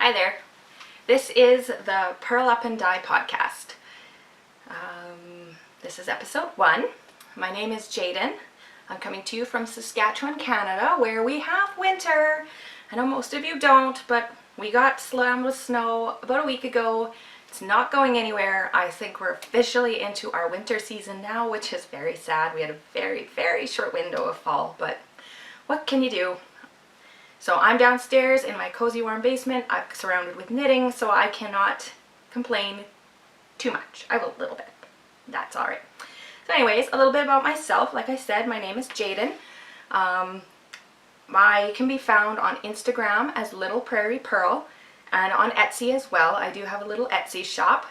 Hi there. This is the Purl Up Dye podcast. This is episode 1. My name is Jaden. I'm coming to you from Saskatchewan, Canada, where we have winter. I know most of you don't, but we got slammed with snow about a week ago. It's not going anywhere. I think we're officially into our winter season now, which is very sad. We had a very, very short window of fall, but what can you do? So I'm downstairs in my cozy warm basement. I'm surrounded with knitting, so I cannot complain too much. I will a little bit. That's all right. So anyways, a little bit about myself. Like I said, my name is Jaden. I can be found on Instagram as Little Prairie Purl and on Etsy as well. I do have a little Etsy shop.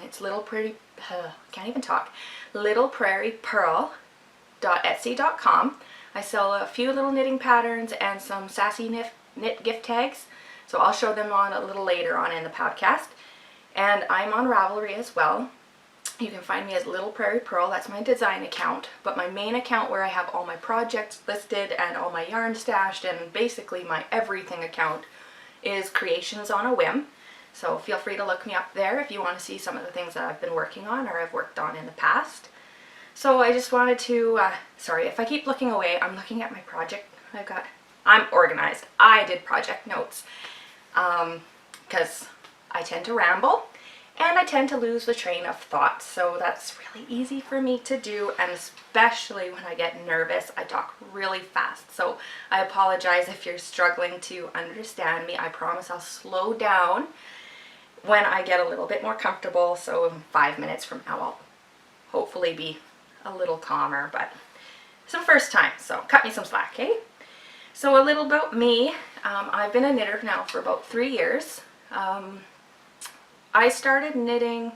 It's can't even talk. littleprairiepearl.etsy.com. I sell a few little knitting patterns and some sassy knit gift tags, so I'll show them on a little later on in the podcast. And I'm on Ravelry as well. You can find me as Little Prairie Purl. That's my design account, but my main account where I have all my projects listed and all my yarn stashed and basically my everything account is Creations on a Whim. So feel free to look me up there if you want to see some of the things that I've been working on or I've worked on in the past. So I just wanted to, sorry if I keep looking away, I'm looking at my project. I'm organized. I did project notes because I tend to ramble and I tend to lose the train of thought. So that's really easy for me to do, and especially when I get nervous, I talk really fast. So I apologize if you're struggling to understand me. I promise I'll slow down when I get a little bit more comfortable. So in 5 minutes from now, I'll hopefully be a little calmer, but it's the first time, so cut me some slack, okay? So a little about me. I've been a knitter now for about 3 years. I started knitting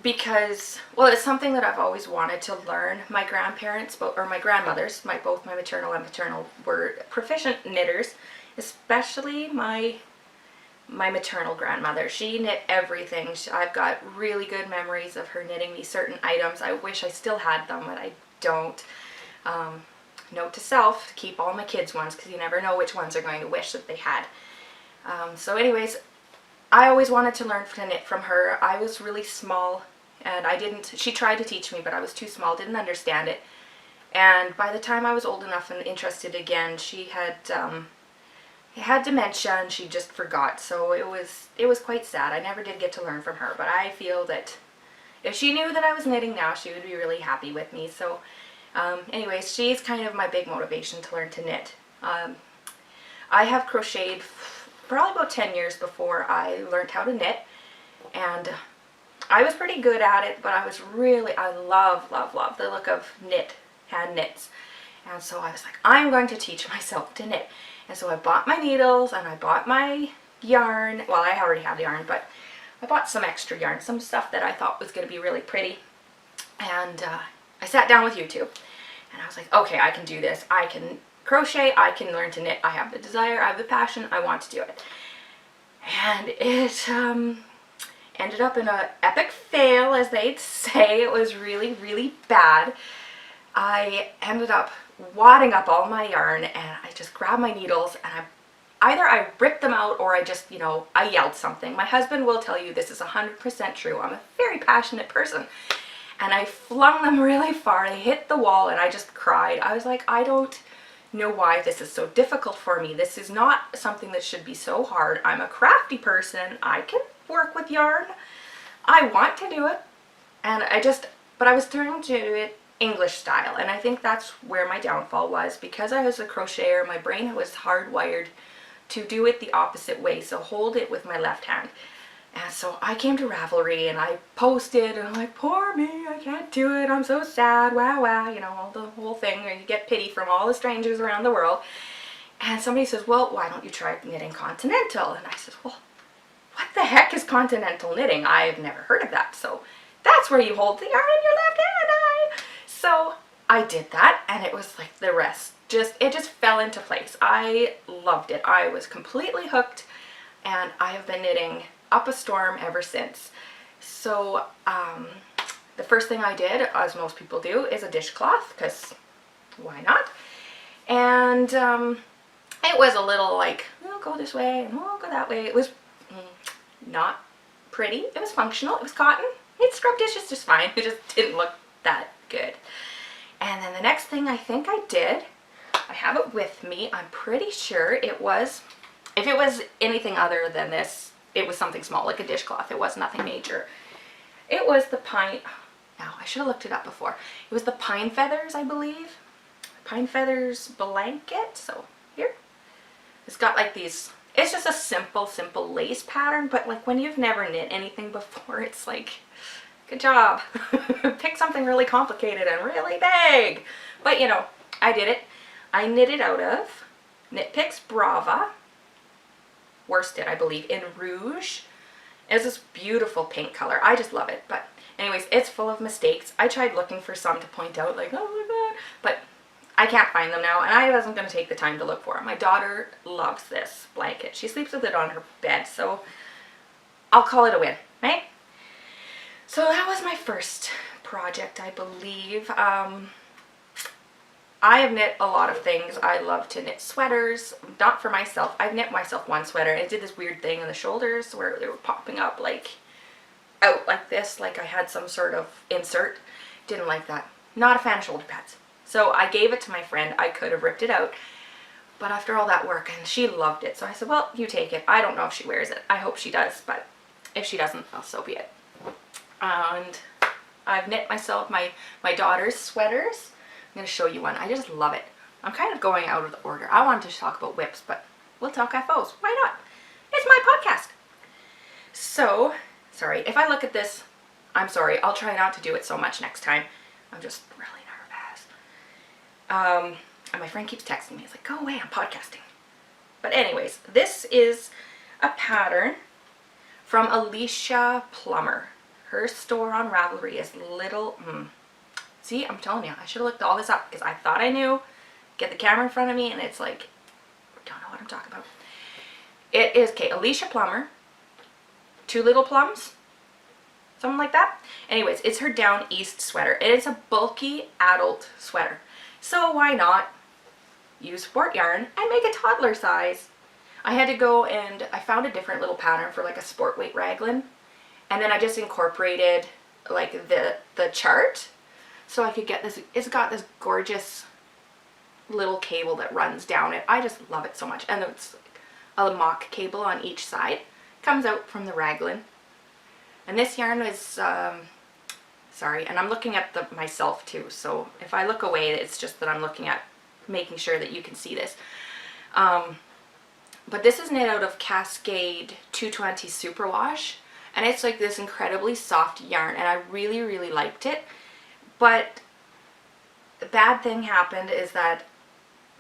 because, well, it's something that I've always wanted to learn. My grandparents, or my grandmothers, both my maternal and paternal, were proficient knitters, especially my maternal grandmother. She knit everything. I've got really good memories of her knitting me certain items. I wish I still had them, but I don't. Note to self, keep all my kids' ones, because you never know which ones are going to wish that they had. So anyways, I always wanted to learn to knit from her. I was really small and she tried to teach me, but I was too small, didn't understand it. And by the time I was old enough and interested again, she had dementia and she just forgot. So it was quite sad. I never did get to learn from her, but I feel that if she knew that I was knitting now, she would be really happy with me. So anyways, she's kind of my big motivation to learn to knit. I have crocheted probably about 10 years before I learned how to knit, and I was pretty good at it, but I love the look of hand knits. And so I was like, I'm going to teach myself to knit. And so I bought my needles and I bought my yarn. Well, I already have yarn, but I bought some extra yarn, some stuff that I thought was going to be really pretty. And I sat down with YouTube and I was like, okay, I can do this. I can crochet, I can learn to knit. I have the desire, I have the passion, I want to do it. And it ended up in an epic fail, as they'd say. It was really, really bad. I ended up wadding up all my yarn, and I just grabbed my needles and I ripped them out, or I just, I yelled something. My husband will tell you this is 100% true. I'm a very passionate person. And I flung them really far. They hit the wall and I just cried. I was like, I don't know why this is so difficult for me. This is not something that should be so hard. I'm a crafty person. I can work with yarn. I want to do it. And but I was trying to do it English style, and I think that's where my downfall was. Because I was a crocheter, my brain was hardwired to do it the opposite way, so hold it with my left hand. And so I came to Ravelry and I posted and I'm like, poor me, I can't do it, I'm so sad, wow, all the whole thing where you get pity from all the strangers around the world. And somebody says, well, why don't you try knitting continental? And I said, well, what the heck is continental knitting? I've never heard of that. So that's where you hold the yarn in your left hand. So I did that, and it was like the rest. It just fell into place. I loved it. I was completely hooked, and I have been knitting up a storm ever since. So the first thing I did, as most people do, is a dishcloth, because why not? And it was a little like, go this way and oh, go that way. It was not pretty. It was functional. It was cotton. It scrubbed dishes just fine. It just didn't look that good. And then the next thing I think I did, I have it with me. I'm pretty sure it was, if it was anything other than this, it was something small, like a dishcloth. It was nothing major. It was the pine, now I should have looked it up before. It was the pine feathers, I believe. Pine feathers blanket. So here, it's got like these, it's just a simple lace pattern, but like when you've never knit anything before, it's like, good job. Pick something really complicated and really big. But you know, I did it. I knitted out of Knit Picks Brava, worsted I believe, in Rouge. It's this beautiful pink color. I just love it. But anyways, it's full of mistakes. I tried looking for some to point out, like, oh my god, but I can't find them now, and I wasn't going to take the time to look for them. My daughter loves this blanket. She sleeps with it on her bed, so I'll call it a win, right? So that was my first project, I believe. I have knit a lot of things. I love to knit sweaters, not for myself. I've knit myself one sweater, and it did this weird thing in the shoulders where they were popping up like out like this, like I had some sort of insert. Didn't like that. Not a fan of shoulder pads. So I gave it to my friend. I could have ripped it out, but after all that work, and she loved it, so I said, well, you take it. I don't know if she wears it. I hope she does, but if she doesn't, well, so be it. And I've knit myself my daughter's sweaters. I'm going to show you one. I just love it. I'm kind of going out of the order. I wanted to talk about whips, but we'll talk FOs. Why not? It's my podcast. So, sorry. If I look at this, I'm sorry. I'll try not to do it so much next time. I'm just really nervous. And my friend keeps texting me. It's like, go away, I'm podcasting. But anyways, this is a pattern from Alicia Plummer. Her store on Ravelry is little... See, I'm telling you, I should have looked all this up because I thought I knew. Get the camera in front of me and it's like, I don't know what I'm talking about. It is, okay, Alicia Plummer, Two Little Plums, something like that. Anyways, it's her DownEast sweater. It is a bulky adult sweater. So why not use sport yarn and make a toddler size? I had to go and I found a different little pattern for like a sport weight raglan. And then I just incorporated like the chart. So I could get this, it's got this gorgeous little cable that runs down it. I just love it so much. And it's a mock cable on each side. Comes out from the raglan. And this yarn is, sorry, and I'm looking at myself too. So if I look away, it's just that I'm looking at making sure that you can see this. But this is knit out of Cascade 220 Superwash. And it's like this incredibly soft yarn. And I really, really liked it. But the bad thing happened is that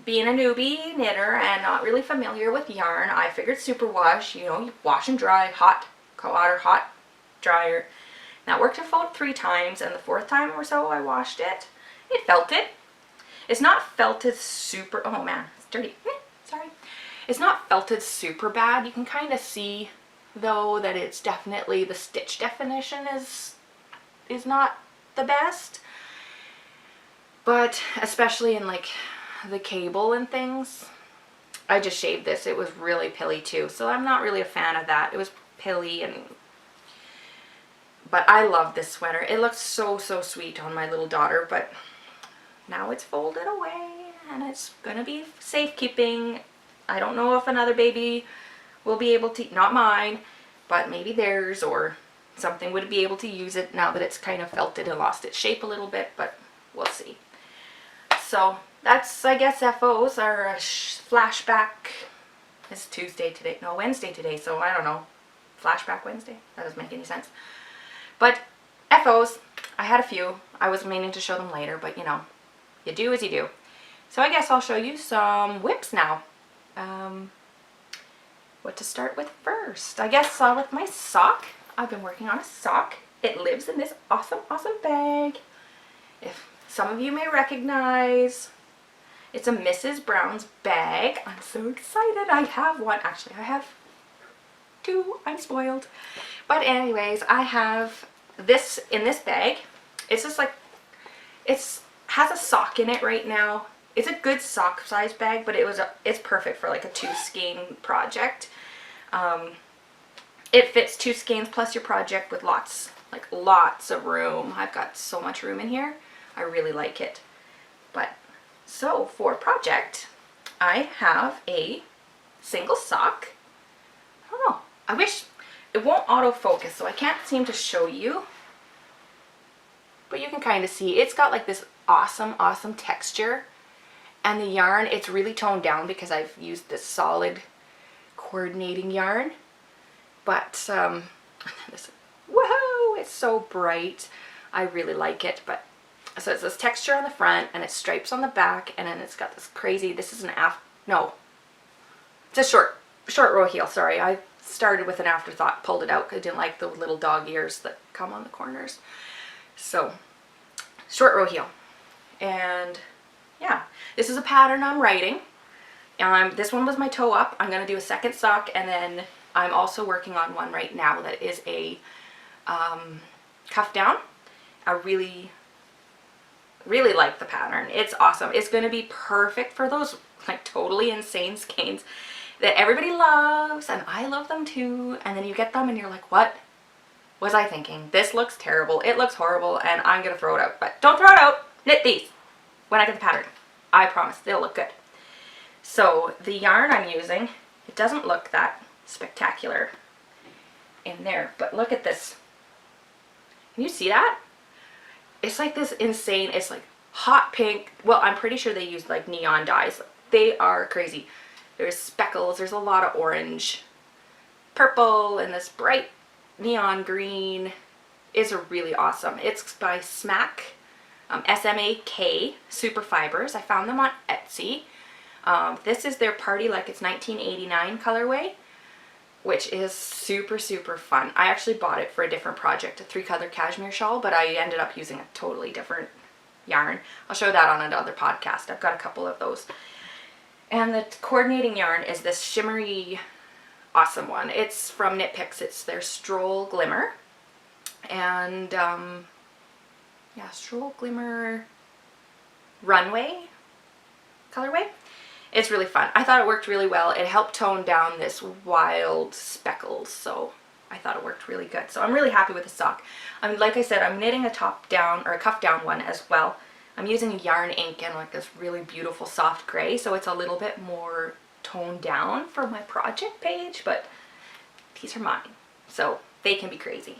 being a newbie knitter and not really familiar with yarn, I figured superwash, you know, you wash and dry, hot, cold water, hot, dryer. That worked about 3 times, and the 4th time or so I washed it. It felted. It's not felted super, oh man, it's dirty. Sorry. It's not felted super bad. You can kind of see though that it's definitely, the stitch definition is not the best. But especially in like the cable and things, I just shaved this. It was really pilly too, so I'm not really a fan of that. It was pilly, but I love this sweater. It looks so sweet on my little daughter, but now it's folded away and it's gonna be safekeeping. I don't know if another baby will be able to, not mine, but maybe theirs or something would be able to use it now that it's kind of felted and lost its shape a little bit, but we'll see. So that's, I guess, FOs are a flashback. It's Tuesday today, no, Wednesday today, so I don't know. Flashback Wednesday? That doesn't make any sense. But FOs, I had a few. I was meaning to show them later, but you know, you do as you do. So I guess I'll show you some whips now. What to start with first? I guess with my sock. I've been working on a sock. It lives in this awesome bag. If some of you may recognize, it's a Mrs. Brown's bag. I'm so excited. I have one. Actually, I have 2. I'm spoiled. But anyways, I have this in this bag. It's just like, has a sock in it right now. it's a good sock size bag, but it's perfect for like a 2 skein project. It fits 2 skeins plus your project with lots of room. I've got so much room in here. I really like it. But so for project, I have a single sock. I don't know. I wish it won't autofocus, so I can't seem to show you. But you can kind of see it's got like this awesome texture. And the yarn, it's really toned down because I've used this solid coordinating yarn. But this, whoa, it's so bright. I really like it. But so it's this texture on the front and it's stripes on the back, and then it's got this crazy, this is an it's a short row heel. Sorry, I started with an afterthought, pulled it out because I didn't like the little dog ears that come on the corners. So short row heel. And yeah, this is a pattern I'm writing. This one was my toe up. I'm going to do a second sock, and then I'm also working on one right now that is a cuff down. I really like the pattern. It's awesome. It's going to be perfect for those like totally insane skeins that everybody loves, and I love them too. And then you get them and you're like, what was I thinking? This looks terrible. It looks horrible, and I'm going to throw it out. But don't throw it out. Knit these when I get the pattern. I promise they'll look good. So the yarn I'm using, it doesn't look that spectacular in there, but look at this. Can you see that? It's like this insane, it's like hot pink. Well, I'm pretty sure they use like neon dyes. They are crazy. There's speckles, there's a lot of orange, purple, and this bright neon green is really awesome. It's by SMAK, SMAK Superfibers. I found them on Etsy. This is their Party Like It's 1989 colorway, which is super fun. I actually bought it for a different project, a 3-color cashmere shawl, but I ended up using a totally different yarn. I'll show that on another podcast. I've got a couple of those. And the coordinating yarn is this shimmery, awesome one. It's from Knit Picks. It's their Stroll Glimmer. And yeah, Stroll Glimmer Runway colorway. It's really fun. I thought it worked really well. It helped tone down this wild speckles, so I thought it worked really good. So I'm really happy with the sock. Like I said, I'm knitting a top down or a cuff down one as well. I'm using yarn ink and like this really beautiful soft gray, so it's a little bit more toned down for my project page, but these are mine, so they can be crazy.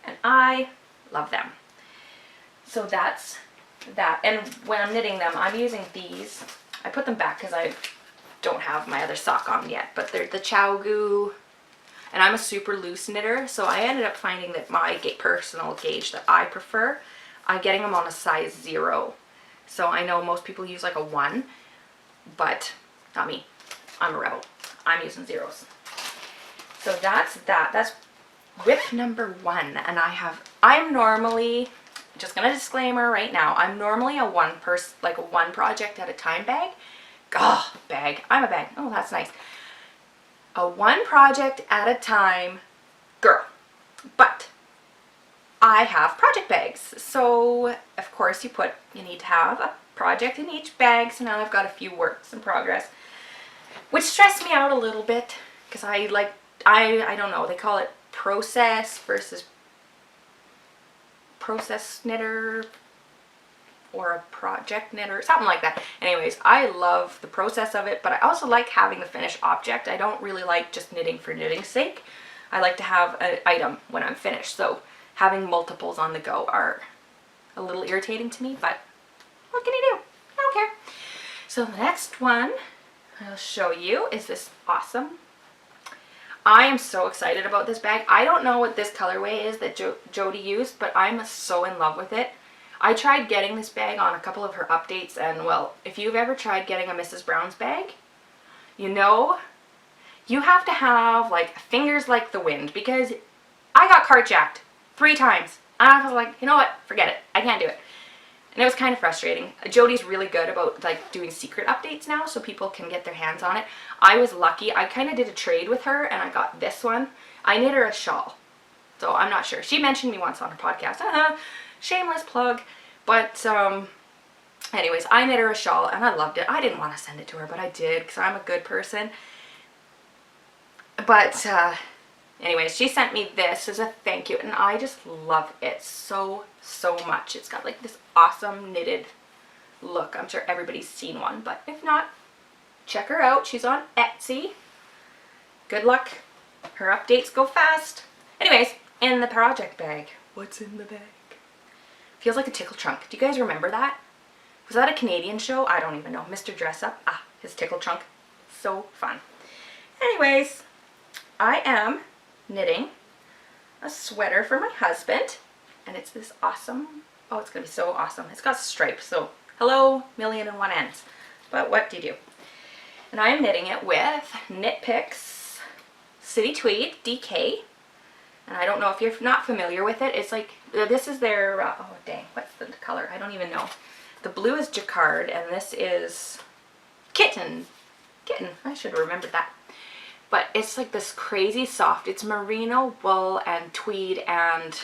And I love them. So that's that. And when I'm knitting them, I'm using these. I put them back because I don't have my other sock on yet, but they're the Chow Goo, and I'm a super loose knitter, so I ended up finding that my personal gauge that I prefer, I'm getting them on a size 0. So I know most people use like a 1, but not me. I'm a rebel. I'm using 0s. So that's that. That's whip number 1, and I'm normally, just gonna disclaimer right now, I'm normally a one project at a time bag. Oh, bag. I'm a bag. Oh, that's nice. A one project at a time girl. But I have project bags. So of course you need to have a project in each bag. So now I've got a few works in progress, which stressed me out a little bit because I don't know, they call it process versus process knitter or a project knitter, something like that. Anyways, I love the process of it, but I also like having the finished object. I don't really like just knitting for knitting's sake. I like to have an item when I'm finished, so having multiples on the go are a little irritating to me, but what can you do? I don't care. So the next one I'll show you is this awesome. I am so excited about this bag. I don't know what this colorway is that Jodi used, but I'm so in love with it. I tried getting this bag on a couple of her updates, and well, if you've ever tried getting a Mrs. Brown's bag, you know you have to have like fingers like the wind, because I got cart jacked 3 times. And I was like, you know what, forget it. I can't do it. And it was kind of frustrating. Jodi's really good about like doing secret updates now so people can get their hands on it. I was lucky. I kind of did a trade with her and I got this one. I knit her a shawl. So I'm not sure. She mentioned me once on her podcast. Shameless plug. But Anyways, I knit her a shawl and I loved it. I didn't want to send it to her, but I did because I'm a good person. But anyways, she sent me this as a thank you, and I just love it so much. It's got like this awesome knitted look. I'm sure everybody's seen one, but if not, check her out. She's on Etsy. Good luck. Her updates go fast. Anyways, in the project bag. What's in the bag? Feels like a tickle trunk. Do you guys remember that? Was that a Canadian show? I don't even know. Mr. Dress Up. Ah, his tickle trunk. So fun. Anyways, I am knitting a sweater for my husband. And it's this awesome, oh, it's going to be so awesome. It's got stripes, so hello, 1,000,001 ends. But what do you do? And I am knitting it with Knit Picks City Tweed DK. And I don't know if you're not familiar with it. It's like, this is their, oh dang, what's the color? I don't even know. The blue is Jacquard, and this is Kitten. I should have remembered that. But it's like this crazy soft. It's merino wool and tweed and,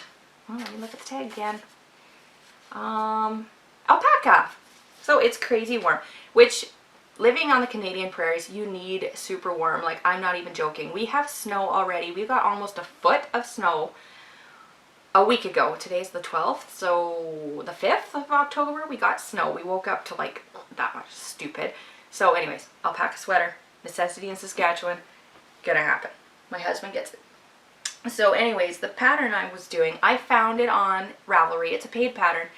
oh, let me look at the tag again. Alpaca. So it's crazy warm, which living on the Canadian prairies, you need super warm. Like, I'm not even joking. We have snow already. We got almost a foot of snow a week ago. Today's the 12th, so the 5th of October we got snow. We woke up to like that much. Stupid. So anyways, alpaca sweater, necessity in Saskatchewan, gonna happen. My husband gets it. So anyways, the pattern I was doing, I found it on Ravelry. It's a paid pattern.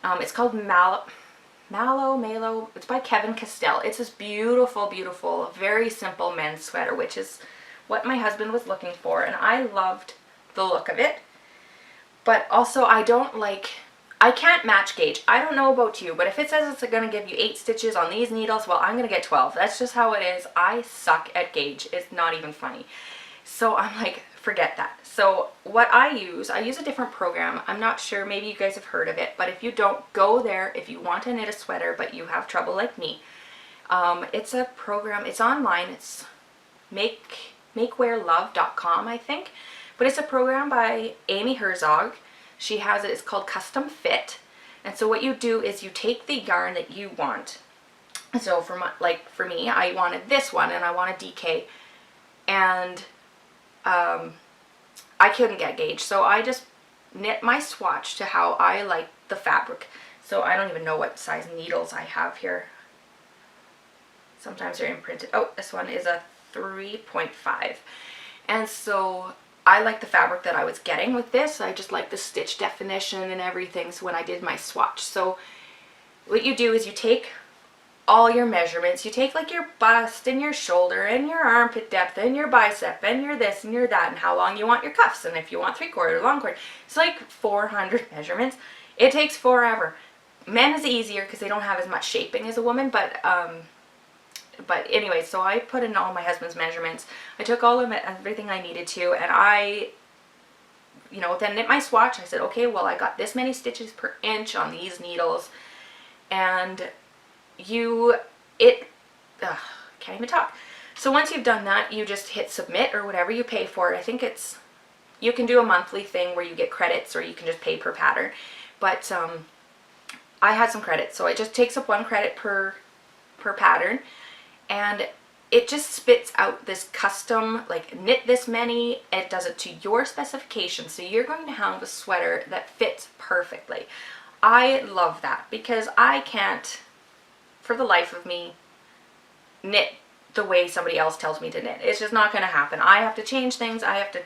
It's called Malo. It's by Kevin Castel. It's this beautiful, beautiful, very simple men's sweater, which is what my husband was looking for, and I loved the look of it. But also, I can't match gauge. I don't know about you, but if it says it's going to give you 8 stitches on these needles, well, I'm going to get 12. That's just how it is. I suck at gauge. It's not even funny. So I'm like, forget that. So what I use a different program. I'm not sure, maybe you guys have heard of it, but if you don't, go there if you want to knit a sweater but you have trouble like me. It's a program, it's online, it's makewearlove.com, I think, but it's a program by Amy Herzog. She has it, it's called CustomFit, and so what you do is you take the yarn that you want. So for me, I wanted this one and I want a DK, and I couldn't get gauge, so I just knit my swatch to how I like the fabric. So I don't even know what size needles I have here. Sometimes they're imprinted. Oh, this one is a 3.5. And so I like the fabric that I was getting with this. I just like the stitch definition and everything, so when I did my swatch. So what you do is you take all your measurements. You take like your bust and your shoulder and your armpit depth and your bicep and your this and your that and how long you want your cuffs and if you want 3/4, long cord. It's like 400 measurements. It takes forever. Men is easier because they don't have as much shaping as a woman, but anyway, so I put in all my husband's measurements. I took all of it, everything I needed to, and I, then knit my swatch. I said, okay, well, I got this many stitches per inch on these needles, and can't even talk. So once you've done that, you just hit submit or whatever you pay for it. I think you can do a monthly thing where you get credits, or you can just pay per pattern. But I had some credits, so it just takes up 1 credit per pattern, and it just spits out this custom, like, knit this many. It does it to your specifications, so you're going to have a sweater that fits perfectly. I love that because I can't, for the life of me, knit the way somebody else tells me to knit. It's just not going to happen. I have to change things. I have to,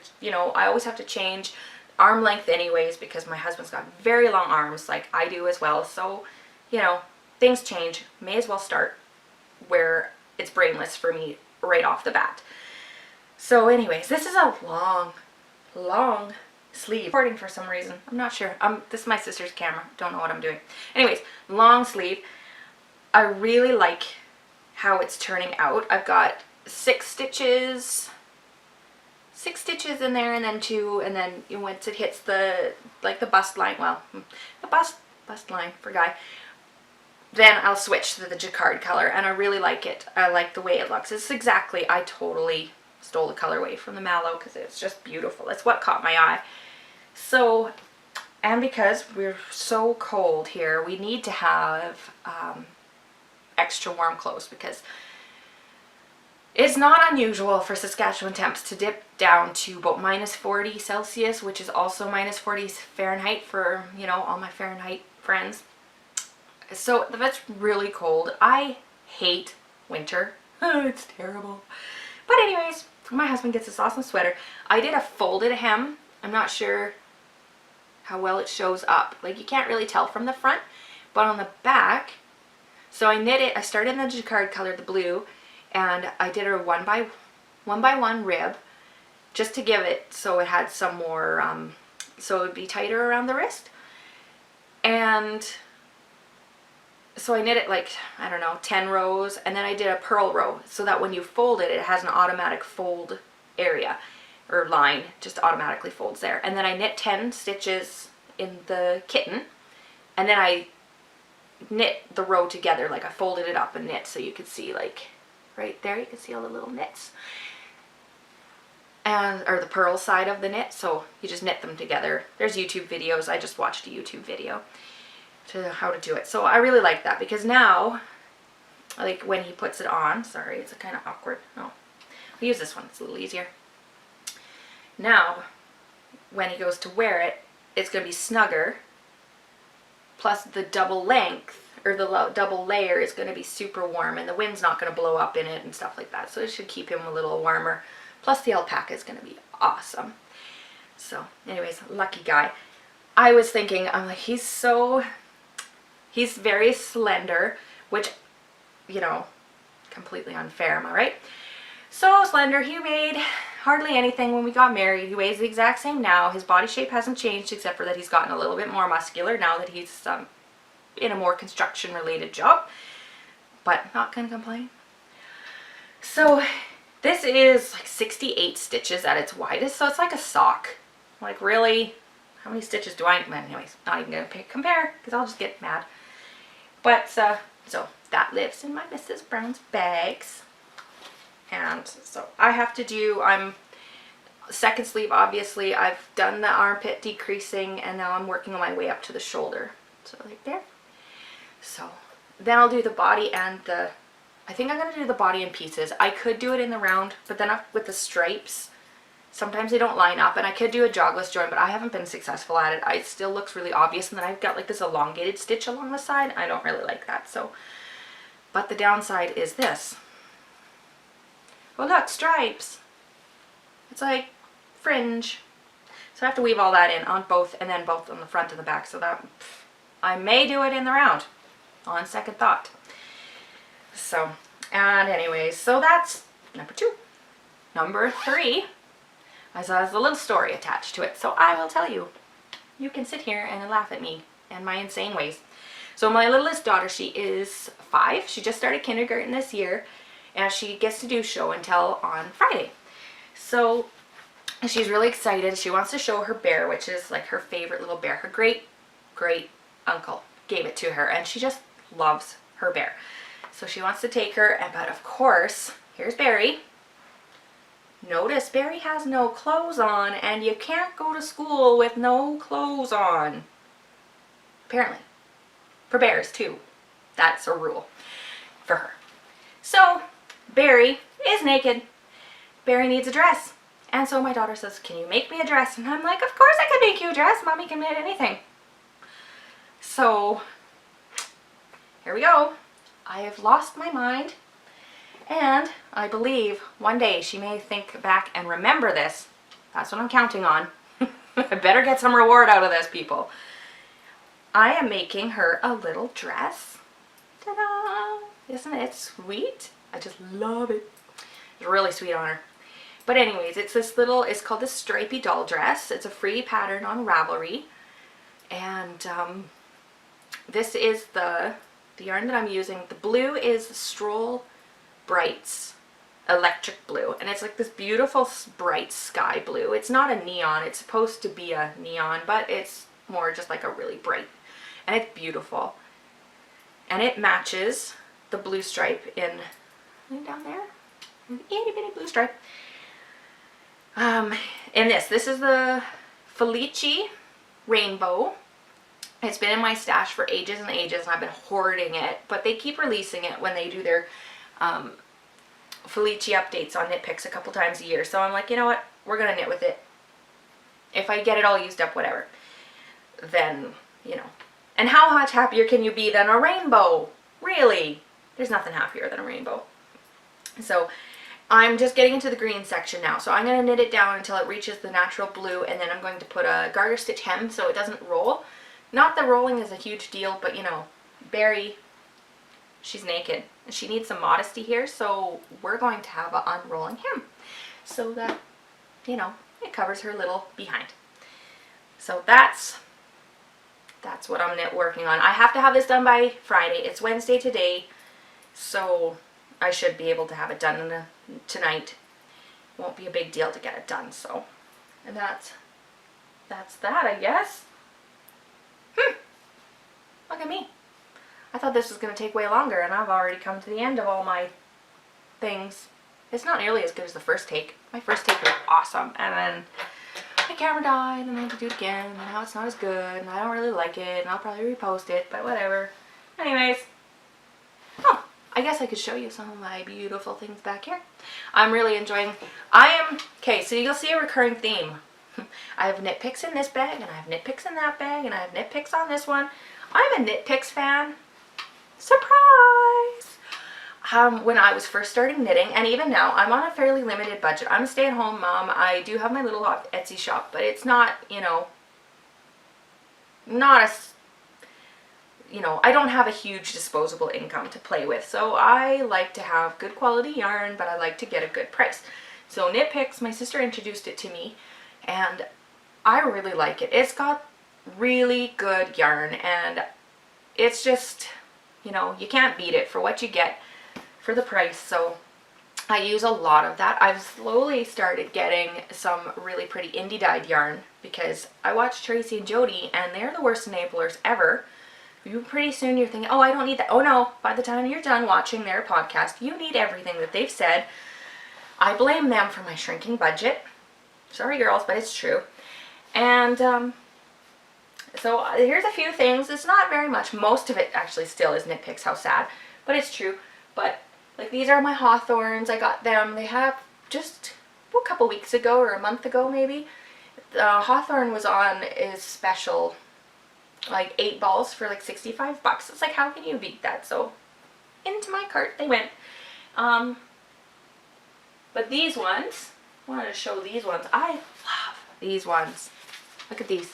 I always have to change arm length anyways because my husband's got very long arms like I do as well. So, things change. May as well start where it's brainless for me right off the bat. So anyways, this is a long sleeve. Recording for some reason. I'm not sure. This is my sister's camera. Don't know what I'm doing. Anyways, long sleeve. I really like how it's turning out. I've got 6 stitches in there, and then 2, and then once it hits the bust line, well, the bust line for guy, then I'll switch to the jacquard color, and I really like it. I like the way it looks. It's exactly, I totally stole the colorway from the Malo because it's just beautiful. It's what caught my eye. So And because we're so cold here, we need to have extra warm clothes, because it's not unusual for Saskatchewan temps to dip down to about -40 Celsius, which is also -40 Fahrenheit for, you know, all my Fahrenheit friends. So that's really cold. I hate winter. It's terrible. But anyways, my husband gets this awesome sweater. I did a folded hem. I'm not sure how well it shows up. Like, you can't really tell from the front, but on the back, so I knit it. I started in the jacquard color, the blue, and I did a one by one rib just to give it so it had some more, so it would be tighter around the wrist. And so I knit it like, I don't know, 10 rows, and then I did a purl row so that when you fold it, it has an automatic fold area or line, just automatically folds there. And then I knit 10 stitches in the kitten, and then I knit the row together, like I folded it up and knit, so you could see, like right there, you can see all the little knits, and or the purl side of the knit. So you just knit them together. There's YouTube videos. I just watched a YouTube video to how to do it. So I really like that, because now, like when he puts it on, sorry, it's kind of awkward. No, we use this one, it's a little easier. Now, when he goes to wear it, it's going to be snugger, plus the double length, or the double layer is going to be super warm, and the wind's not going to blow up in it and stuff like that. So it should keep him a little warmer. Plus the alpaca is going to be awesome. So anyways, lucky guy. I was thinking, I'm like, he's very slender, which, you know, completely unfair, am I right? So slender. He weighed hardly anything when we got married. He weighs the exact same now. His body shape hasn't changed, except for that he's gotten a little bit more muscular now that he's in a more construction related job, but not gonna complain. So this is like 68 stitches at its widest, so it's like a sock. Like, really, how many stitches do I, well, anyways, not even gonna compare, because I'll just get mad. But so that lives in my Mrs. Brown's bags. And so I have to do, second sleeve, obviously I've done the armpit decreasing, and now I'm working on my way up to the shoulder, so like there. So then I'll do the body and I think I'm going to do the body in pieces. I could do it in the round, but then with the stripes, sometimes they don't line up, and I could do a jogless join, but I haven't been successful at it. It still looks really obvious, and then I've got like this elongated stitch along the side. I don't really like that, so. But the downside is this. Oh look, stripes. It's like fringe. So I have to weave all that in on both, and then both on the front and the back, so that I may do it in the round on second thought. So, and anyways, so that's number 2. Number 3 has a little story attached to it, so I will tell you. You can sit here and laugh at me and my insane ways. So my littlest daughter, she is 5. She just started kindergarten this year, and she gets to do show and tell on Friday. So she's really excited. She wants to show her bear, which is like her favorite little bear. Her great uncle gave it to her, and she just loves her bear. So she wants to take her, but of course, here's Barry. Notice Barry has no clothes on, and you can't go to school with no clothes on. Apparently. For bears too. That's a rule for her. So Barry is naked. Barry needs a dress. And so my daughter says, can you make me a dress? And I'm like, of course I can make you a dress. Mommy can knit anything. So here we go. I have lost my mind, and I believe one day she may think back and remember this. That's what I'm counting on. I better get some reward out of this, people. I am making her a little dress. Ta-da! Isn't it sweet? I just love it. It's really sweet on her. But anyways, it's this little, it's called the Stripey doll dress. It's a free pattern on Ravelry. And this is the yarn that I'm using. The blue is Stroll Brights Electric Blue, and it's like this beautiful bright sky blue. It's not a neon. It's supposed to be a neon, but it's more just like a really bright, and it's beautiful. And it matches the blue stripe in down there, an itty bitty blue stripe. In this is the Felici rainbow. It's been in my stash for ages and ages, and I've been hoarding it, but they keep releasing it when they do their Felici updates on knit picks a couple times a year. So I'm like, you know what, we're gonna knit with it. If I get it all used up, whatever, then, you know. And how much happier can you be than a rainbow? Really? There's nothing happier than a rainbow. So I'm just getting into the green section now. So I'm going to knit it down until it reaches the natural blue, and then I'm going to put a garter stitch hem so it doesn't roll. Not that rolling is a huge deal, but you know, Barry, she's naked. She needs some modesty here, so we're going to have an unrolling hem so that, you know, it covers her little behind. So that's what I'm working on. I have to have this done by Friday. It's Wednesday today, so I should be able to have it done tonight. Won't be a big deal to get it done. So, and that's that, I guess. Look at me. I thought this was going to take way longer, and I've already come to the end of all my things. It's not nearly as good as the first take. My first take was awesome, and then my camera died, and I had to do it again, and now it's not as good, and I don't really like it, and I'll probably repost it, but whatever. Anyways, oh, I guess I could show you some of my beautiful things back here. I'm really enjoying, okay, so you'll see a recurring theme. I have knit picks in this bag, and I have knit picks in that bag, and I have knit picks on this one. I'm a knit picks fan. Surprise! When I was first starting knitting, and even now, I'm on a fairly limited budget. I'm a stay-at-home mom. I do have my little Etsy shop, but it's not, you know, I don't have a huge disposable income to play with. So I like to have good quality yarn, but I like to get a good price. So Knit Picks, my sister introduced it to me, and I really like it. It's got really good yarn, and it's just, you know, you can't beat it for what you get for the price. So I use a lot of that. I've slowly started getting some really pretty indie dyed yarn because I watch Tracie and Jodi, and they're the worst enablers ever. Pretty soon you're thinking, oh, I don't need that. Oh no, by the time you're done watching their podcast, you need everything that they've said. I blame them for my shrinking budget. Sorry girls, but it's true. And so here's a few things. It's not very much. Most of it actually still is Knit Picks. How sad, but it's true. But like, these are my hawthorns. I got them. They have just a couple weeks ago or a month ago maybe. The hawthorn was on is special, like 8 balls for like 65 bucks. It's like, how can you beat that? So into my cart they went. But these ones, I wanted to show these ones. I love these ones. Look at these.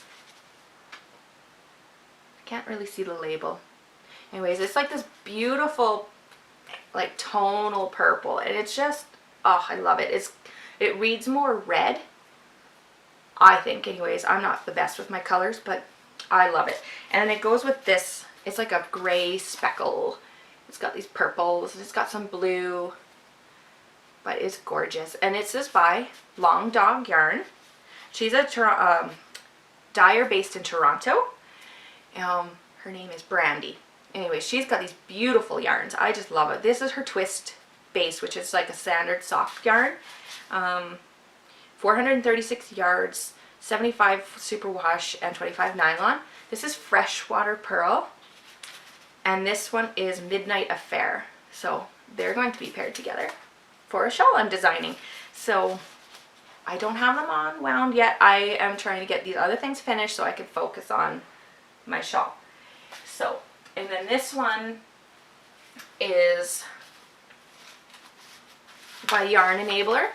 I can't really see the label. Anyways, it's like this beautiful, like tonal purple, and it's just, oh, I love it. It reads more red, I think. Anyways, I'm not the best with my colors, but I love it. And it goes with this. It's like a gray speckle. It's got these purples, and it's got some blue, but it's gorgeous. And it's just by Long Dog Yarn. She's a dyer based in Toronto. Her name is Brandy. Anyway, she's got these beautiful yarns. I just love it. This is her twist base, which is like a standard soft yarn. 436 yards, 75 superwash, and 25 nylon. This is Freshwater Pearl, and this one is Midnight Affair. So they're going to be paired together for a shawl I'm designing. So I don't have them on wound yet. I am trying to get these other things finished so I can focus on my shawl. So, and then this one is by Yarnenabler.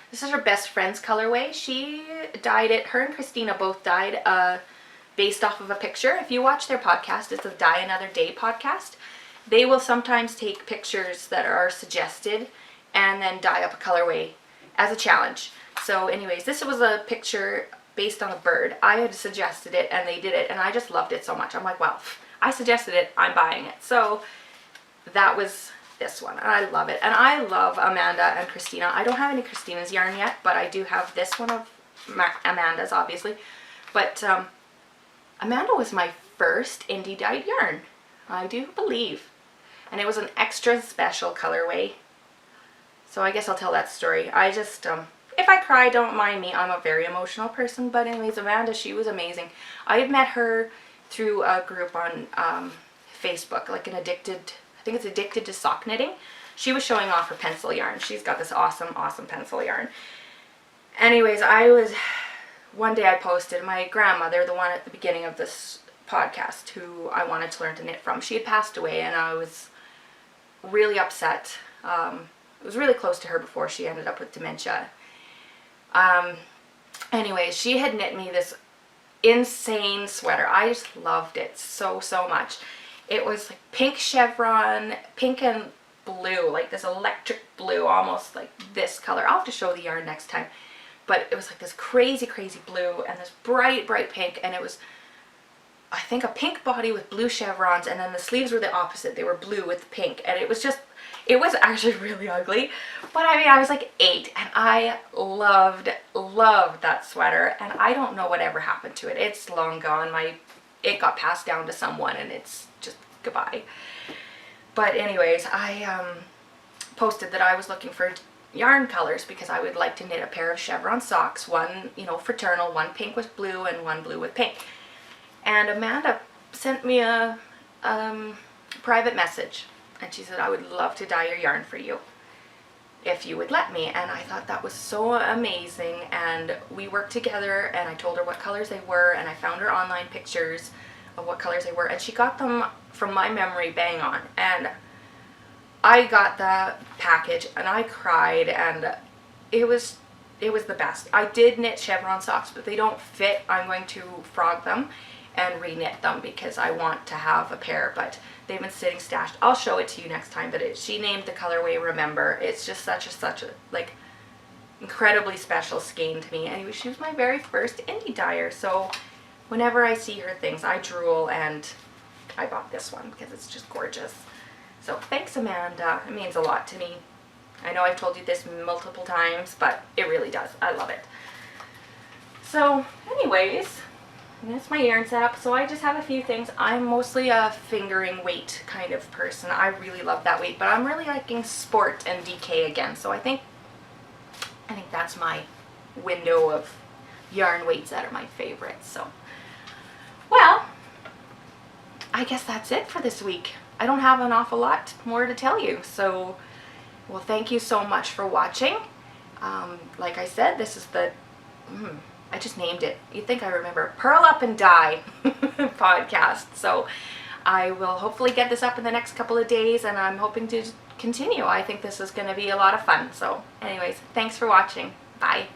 This is her best friend's colorway. She dyed it, her and Christina both dyed based off of a picture. If you watch their podcast, it's a Dye Another Day podcast. They will sometimes take pictures that are suggested and then dye up a colorway as a challenge. So anyways, this was a picture based on a bird. I had suggested it and they did it, and I just loved it so much. I'm like, well, I suggested it, I'm buying it. So that was this one, and I love it. And I love Amanda and Christina. I don't have any Christina's yarn yet, but I do have this one of Amanda's, obviously. But Amanda was my first indie dyed yarn, I do believe. And it was an extra special colorway. So I guess I'll tell that story. I just, it if I cry, don't mind me. I'm a very emotional person. But anyways, Amanda, she was amazing. I had met her through a group on Facebook, like an addicted, I think it's addicted to sock knitting. She was showing off her pencil yarn. She's got this awesome pencil yarn. Anyways, one day I posted, my grandmother, the one at the beginning of this podcast, who I wanted to learn to knit from, she had passed away, and I was really upset. It was really close to her before she ended up with dementia. Anyways, she had knit me this insane sweater. I just loved it so much. It was like pink chevron, pink and blue, like this electric blue, almost like this color. I'll have to show the yarn next time. But it was like this crazy blue and this bright pink, and it was, I think, a pink body with blue chevrons, and then the sleeves were the opposite. They were blue with pink, and it was actually really ugly. But I mean, I was like 8, and I loved that sweater, and I don't know whatever happened to it. It's long gone. It got passed down to someone, and it's just goodbye. But anyways, I posted that I was looking for yarn colors because I would like to knit a pair of chevron socks, one, you know, fraternal, one pink with blue and one blue with pink. And Amanda sent me a private message, and she said, I would love to dye your yarn for you if you would let me. And I thought that was so amazing, and we worked together, and I told her what colors they were, and I found her online pictures of what colors they were, and she got them from my memory bang on. And I got the package and I cried, and it was the best. I did knit chevron socks, but they don't fit. I'm going to frog them and re-knit them because I want to have a pair, but they've been sitting stashed. I'll show it to you next time, but she named the colorway Remember. It's just such a like incredibly special skein to me. Anyway, she was my very first indie dyer, so whenever I see her things, I drool, and I bought this one because it's just gorgeous. So thanks, Amanda. It means a lot to me. I know I've told you this multiple times, but it really does. I love it. So anyways, that's my yarn setup. So I just have a few things. I'm mostly a fingering weight kind of person. I really love that weight, but I'm really liking sport and DK again. So I think that's my window of yarn weights that are my favorites. So, well, I guess that's it for this week. I don't have an awful lot more to tell you, so, well, thank you so much for watching. Like I said, this is the, I just named it. You'd think I remember. Purl Up and Dye podcast. So I will hopefully get this up in the next couple of days, and I'm hoping to continue. I think this is going to be a lot of fun. So anyways, thanks for watching. Bye.